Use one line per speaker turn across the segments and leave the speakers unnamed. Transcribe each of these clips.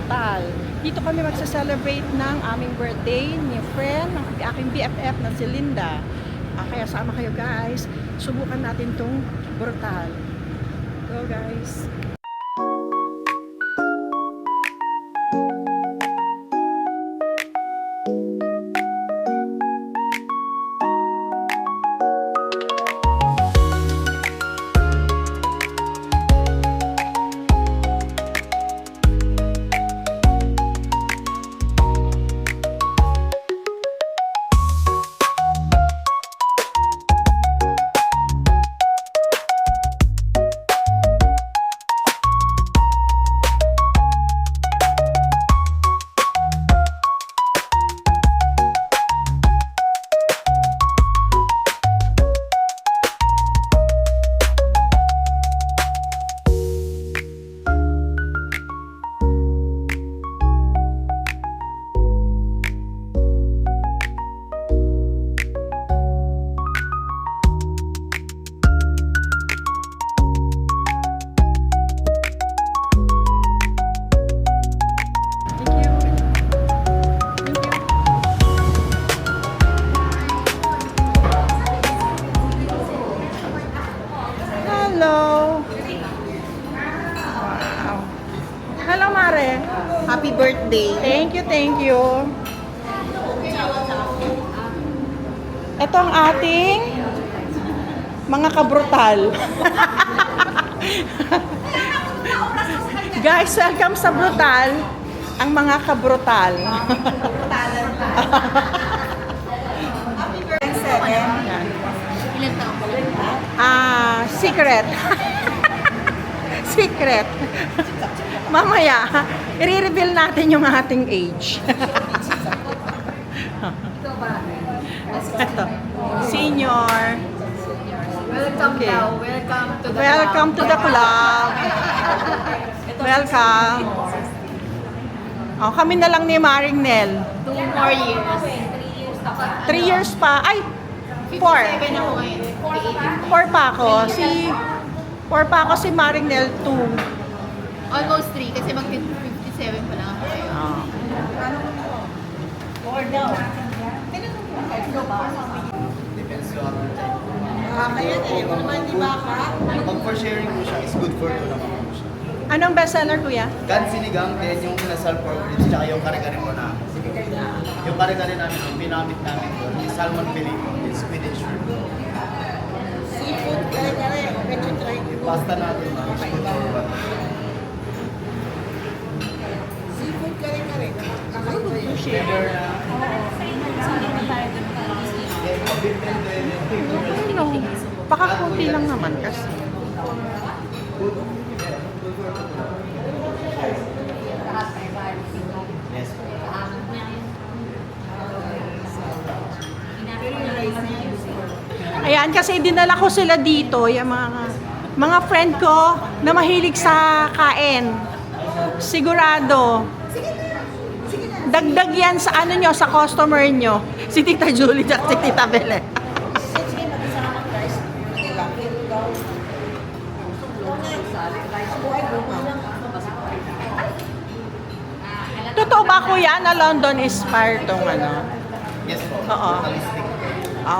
Brutal. Dito kami magsa-celebrate ng aming birthday ni friend, ng aking BFF na si Linda. Kaya sama kayo guys. Subukan natin tong Brutal. Go guys!
Happy birthday.
Thank you. Ito ang ating mga kabrutal. Guys, welcome sa Brutal. Ang mga kabrutal.
Happy birthday. Ilan taon?
Secret. Secret. Mamaya, i-reveal natin yung ating age. Ito. Senior.
Welcome
Okay.
daw. Welcome to the
Welcome to the club. Welcome. Kami na lang ni Maring Nel.
2 more years.
3 years pa. Ay, 4.
7 ako ngayon.
4 pa ako. 4 pa ako si Maring Nel 2.
Almost 3 kasi mag-57 pa lang ako ngayon.
Depends sa other type.
Kaya kung naman di ba ka?
Pag for sharing po siya, is good for two naman po siya.
Anong bestseller, kuya?
Gan sinigang, then yung kinasal pork ribs, tsaka yung kare-kare mo na. Yung kare-kare namin, yung pinamit namin doon, yung salmon fillet po, yung squid and shrimp.
Seafood, kare-kare. Medyo try.
Yung pasta natin, is good for one.
Seafood, kare-kare.
Sugar na.
No. Pakakunti lang naman kasi.
Yes po.
Ayan, kasi dinala ko sila dito, yung mga friend ko na mahilig sa kain. Sigurado. Dagdag yan sa ano nyo, sa customer nyo. Si Tita Julie at si Tita Belen. Totoo ba kuya na London inspired tong ano?
Yes po.
Oo.
Holistic.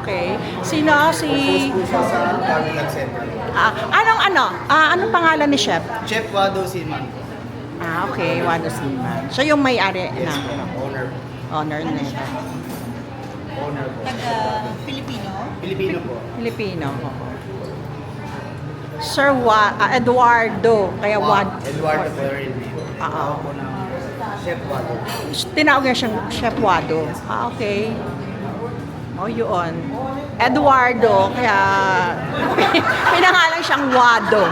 Okay. Sino si...
Focus po siya sa Carnival Center.
Anong pangalan ni Chef?
Chef Wado Siman.
Okay. Wado Siman. Siya yung may-ari
Yes
ng
po. Owner.
owner nila.
Owner po.
Filipino?
Filipino po.
Filipino. Oo. Sir Eduardo. Kaya
Eduardo po rin.
Oo.
Po ng Chef Wado.
Tinawag niya siyang Chef Wado. Okay. Yun. Eduardo, kaya pinangalan siyang Wado.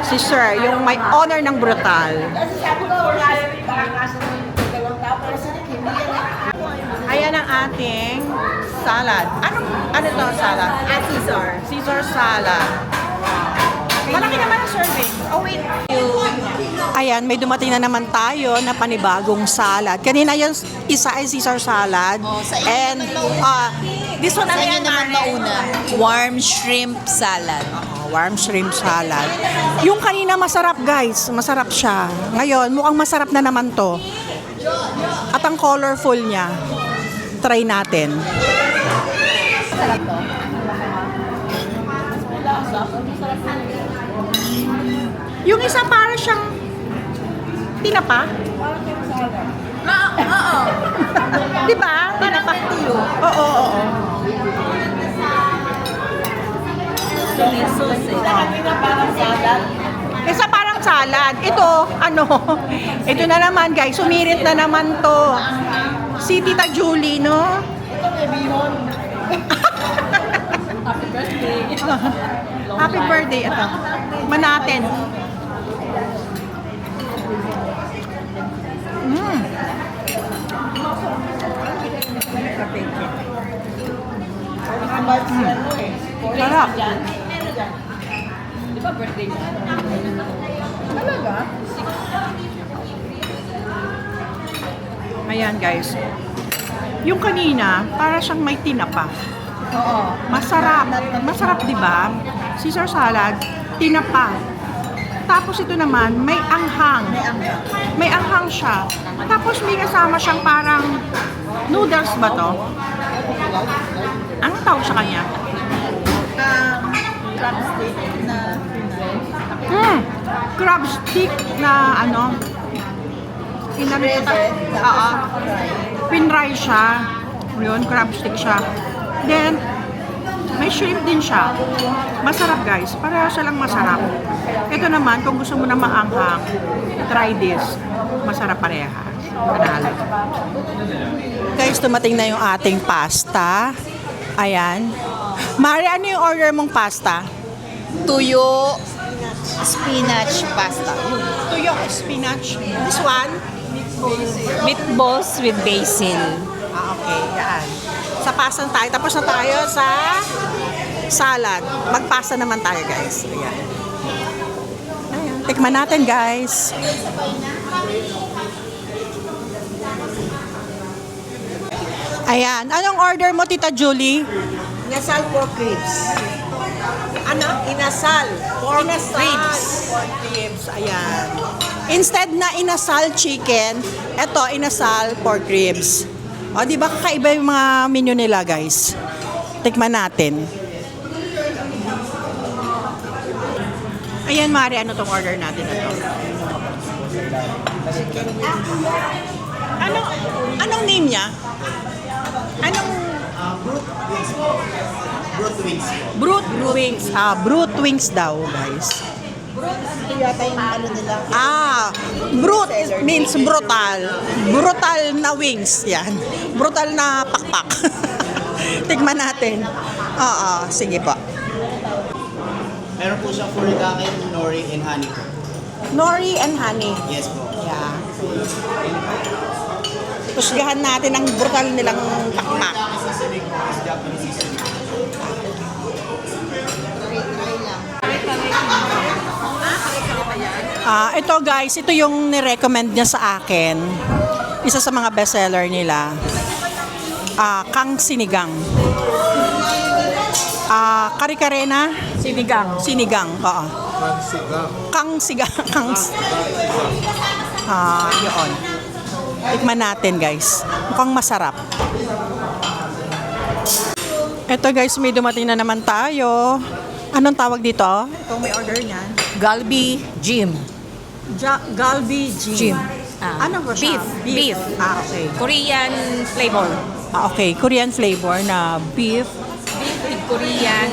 Si Sir, yung may honor ng Brutal. Ayan ang ating salad. Ano to salad?
Caesar.
Caesar salad. Malaki naman ang serving. Oh, wait. Ayan, may dumating na naman tayo na panibagong salad. Kanina yung isa ay Caesar salad.
Sa inyo
And
naman
this one
Sa
ano
inyo
yan,
naman
Mare?
mauna, warm shrimp salad.
warm shrimp salad. Yung kanina masarap guys, masarap siya. Ngayon, mukhang masarap na naman to. At ang colorful niya. Try natin.
Sarap to.
Yung isa para siyang tinapa.
Oo.
Di ba? Tinapa. Oo, oo, oo. Isa parang salad. Ito, ano? Ito na naman guys, sumirit na naman to. Si Tita Julie, no?
Ito may bihon.
Happy birthday. Ito. Manatin. Mm. Sarap.
Di ba birthday niya? Talaga?
Ayan guys. Yung kanina, para siyang may tinapa.
Oo.
Masarap. Masarap, di ba? Caesar salad, tinapa. Tapos ito naman, may anghang. May anghang siya. Tapos may kasama siyang parang noodles ba to? Anong tawag sa kanya?
Crab stick na
Crab stick na ano? Oo. Pinray siya. Yun, crab stick siya. Then, may shrimp din siya. Masarap guys. Pareho silang masarap. Ito naman, kung gusto mo na maanghang, try this. Masarap pareha. Panalo. Guys, tumating na yung ating pasta. Ayan. Mari, ano yung order mong pasta?
tuyo spinach pasta.
Tuyo spinach. This one?
Meatballs with basil.
Okay. Yan. Sa pasta na tayo. Tapos na tayo sa salad. Magpasta naman tayo, guys. Ayan. Ayan. Tikman natin, guys. Ayan. Anong order mo, Tita Julie?
Inasal pork ribs.
Ano?
Inasal pork ribs.
Pork ribs. Ayan. Instead na inasal chicken, eto inasal pork ribs. O, di ba kakaiba yung mga menu nila, guys? Tikman natin. Ayan, Mari, ano tong order natin na to? Anong name niya? Anong
Brute wings.
Brute wings. Brute wings daw, guys.
Ito yata yung ano nila.
Brute means brutal. Brutal na wings. Yan. Brutal na pakpak. Tignan natin. Oo, sige po.
Meron po siyang furikake, nori, and honey po.
Nori and honey.
Yes po.
Yeah. Tusgahan natin ang brutal nilang pakpak.
Furikake seasoning po is Japanese seasoning.
Ito guys, ito yung nirecommend niya sa akin. Isa sa mga bestseller nila. Kang Sinigang. Kare-kare na? Sinigang. Sinigang, oo. Kang Sigang. Yun. Tikman natin guys. Mukhang masarap. Ito guys, may dumating na naman tayo. Anong tawag dito? Ito may order niyan.
Galbi Jim.
Galbi
Jim.
Ano ba siya?
Beef.
Okay.
Korean flavor.
Okay. Korean flavor na beef.
Beef with Korean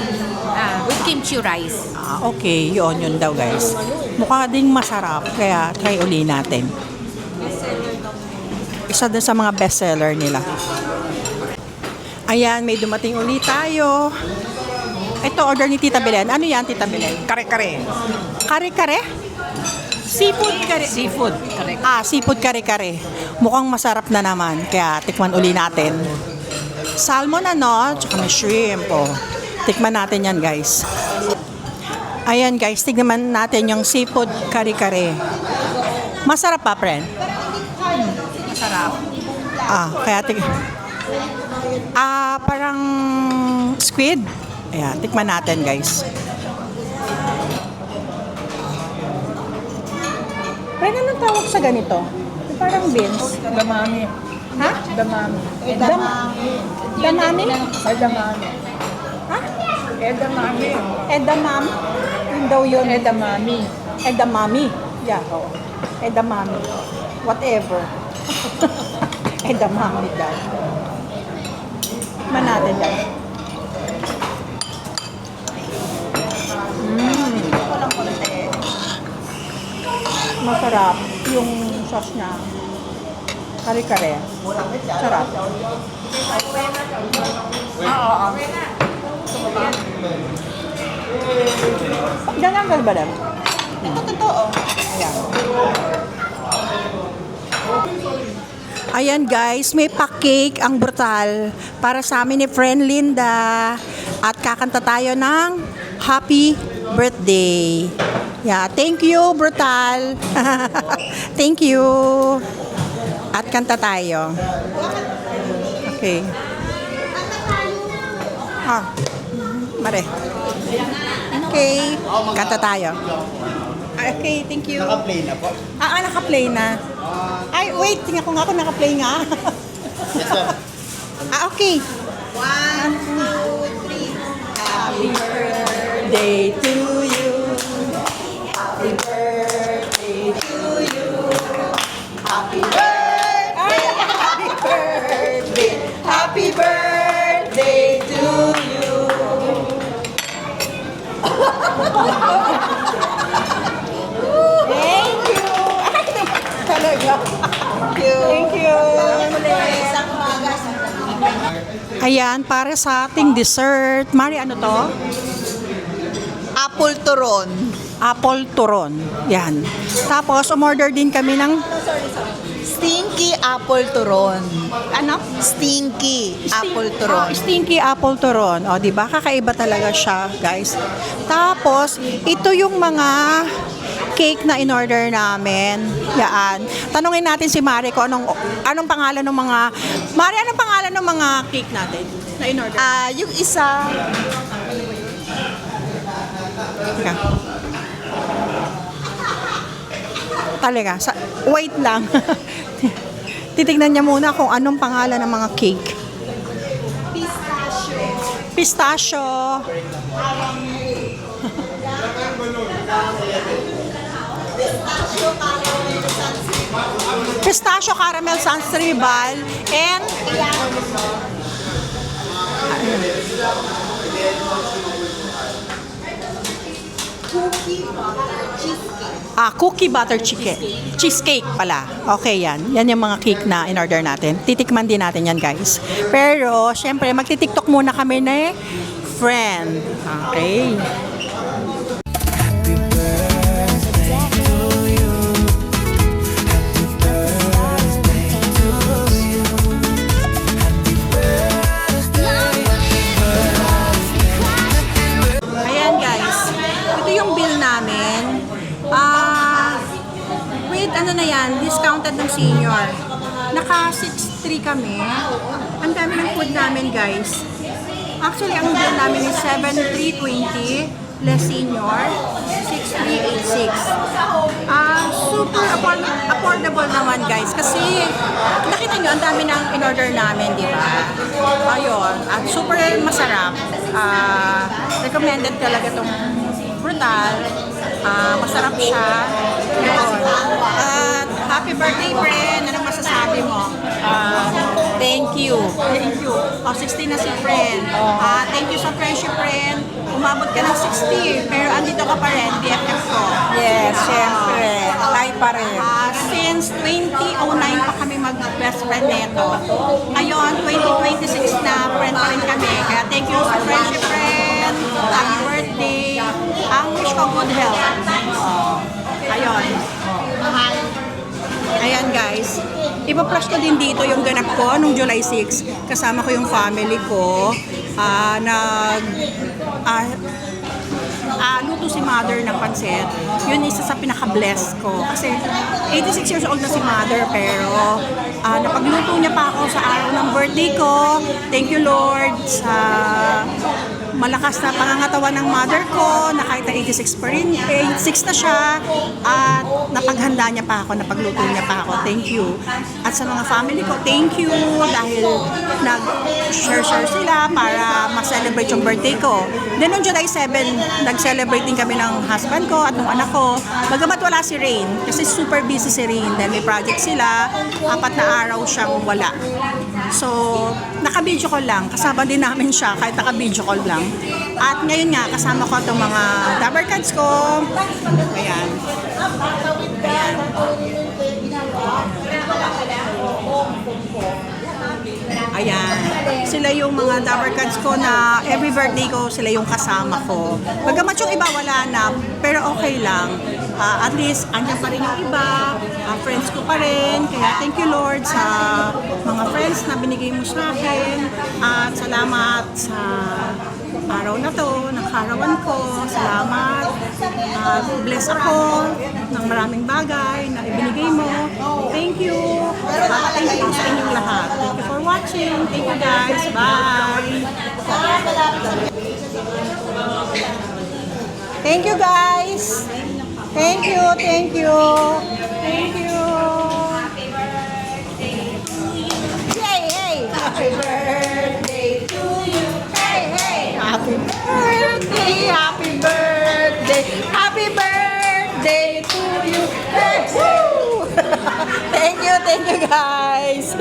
with kimchi rice.
Okay. Yun daw guys. Mukha ding masarap. Kaya try uli natin. Isa din sa mga bestseller nila. Ayan, may dumating uli tayo. Ito, order ni Tita Belen. Ano yan, Tita Belen?
Kare-kare.
Kare-kare? Seafood kare.
Seafood. Correct.
Seafood kare-kare. Mukhang masarap na naman. Kaya tikman uli natin. Salmon ano, tsaka may shrimp. Oh. Tikman natin yan, guys. Ayan, guys. Tignan natin yung seafood kare-kare. Masarap pa, friend? Masarap. Kaya parang squid. Ayan, tikman natin, guys. sa ganito? Parang beans.
Damami.
Ha?
Damami.
Damami?
Ay, damami.
Ha?
Edamame.
Edamame? Yun daw yun.
Edamame.
Edamame. Yeah, oo. Edamame. Whatever. Edamame daw. Manate daw. Masarap yung sauce niya. Kare-kare. Sarap. Oo. Gananggal ba lang?
Ito totoo.
Ayan. Ayan guys, may pa-cake ang brutal para sa amin ni friend Linda. At kakanta tayo ng happy birthday. Yeah, thank you brutal. Thank you. At kanta tayo. Okay. Mare. Okay, kanta tayo. Okay, thank you.
Naka-play na po.
Naka-play na. Ay, wait, tingnan ko nga ako naka-play nga.
Yes, sir.
Okay.
1, 2, 3.
Happy birthday to you. Happy birthday to you. Happy birthday. Happy birthday. Happy birthday to you. Thank you. Talaga. Thank you.
Isang magas.
Ayan, para sa ating dessert. Mari, ano to?
Apple turon.
Apple turon. Yan. Tapos, umorder din kami ng
Stinky apple turon.
ano?
Stinky apple turon.
Stinky apple turon. O, di ba? Kakaiba talaga siya, guys. Tapos, ito yung mga cake na in-order namin. Yan. Tanungin natin si Mari kung anong pangalan ng mga... Mari, anong pangalan ng mga cake natin na in-order?
Yung isa,
Teka. Talaga. Wait lang. Titignan niya muna kung anong pangalan ng mga cake. Pistachio. Pistachio caramel sans ribal and cookie butter chicken. Cheesecake pala. Okay yan. Yan yung mga cake na in-order natin. Titikman din natin yan, guys. Pero, syempre, magti-tiktok muna kami na friend. Okay. Ayan, guys. Ito yung bill namin. With ano na yan, discounted ng senior. Naka 6.3 kami. Ang dami ng food namin, guys. Actually, ang bill namin is 7.320 less senior, 6.386. Super affordable naman, guys. Kasi, nakita nyo, ang dami ng in-order namin, di ba? Ayun. At super masarap. Recommended talaga itong brutal. Masarap siya. Yun. At happy birthday, friend. Anong masasabi mo? Thank you. Thank you. 60 na si friend. Thank you sa friendship, friend. Umabot ka ng 60, pero andito ka pa rin, BFF ko.
yes, syempre. Tayo pa rin.
Since 2009 pa kami mag-best friend neto. Ngayon, 2026 na friend pa rin kami. Kaya thank you sa friendship, friend. Happy birthday. Ang wish ko good health. Ayun. Ayan guys, ipa-flash ko din dito yung ganap ko nung July 6. Kasama ko yung family ko. Luto si mother ng pansit. Yun isa sa pinaka-bless ko. Kasi 86 years old na si mother pero napagluto niya pa ako sa araw ng birthday ko. Thank you Lord sa malakas na pangangatawan ng mother ko, na kahit na 86 pa rin, 86 na siya, at napaghanda niya pa ako, napagluto niya pa ako. Thank you. At sa mga family ko, thank you dahil nag-share sila para ma-celebrate yung birthday ko. Then noong July 7, nag-celebrate din kami ng husband ko at ng anak ko. Bagamat wala si Rain, kasi super busy si Rain dahil may project sila, 4 na araw siyang wala. So, naka-video call lang. Kasama din namin siya kahit naka-video call lang. At ngayon nga, kasama ko itong mga Dabber Cards ko. Ayan. Ayan. Ayan. Sila yung mga Dabber Cards ko na every birthday ko, sila yung kasama ko. Bagamat yung iba wala na, pero okay lang. At least, andyan pa rin yung iba. Friends ko pa rin. Kaya thank you Lord sa mga friends na binigay mo sa akin. At salamat sa araw na to, ng karawan ko. Salamat. Bless ako ng maraming bagay na ibinigay mo. Thank you. Thank you sa inyong lahat. Thank you for watching. Thank you guys. Bye. Thank you guys. Thank you. Thank you. Thank you. Yay, hey. Happy birthday to you. Hey, hey. Happy birthday. Happy birthday. Happy birthday to you. Hey, woo. Thank you guys.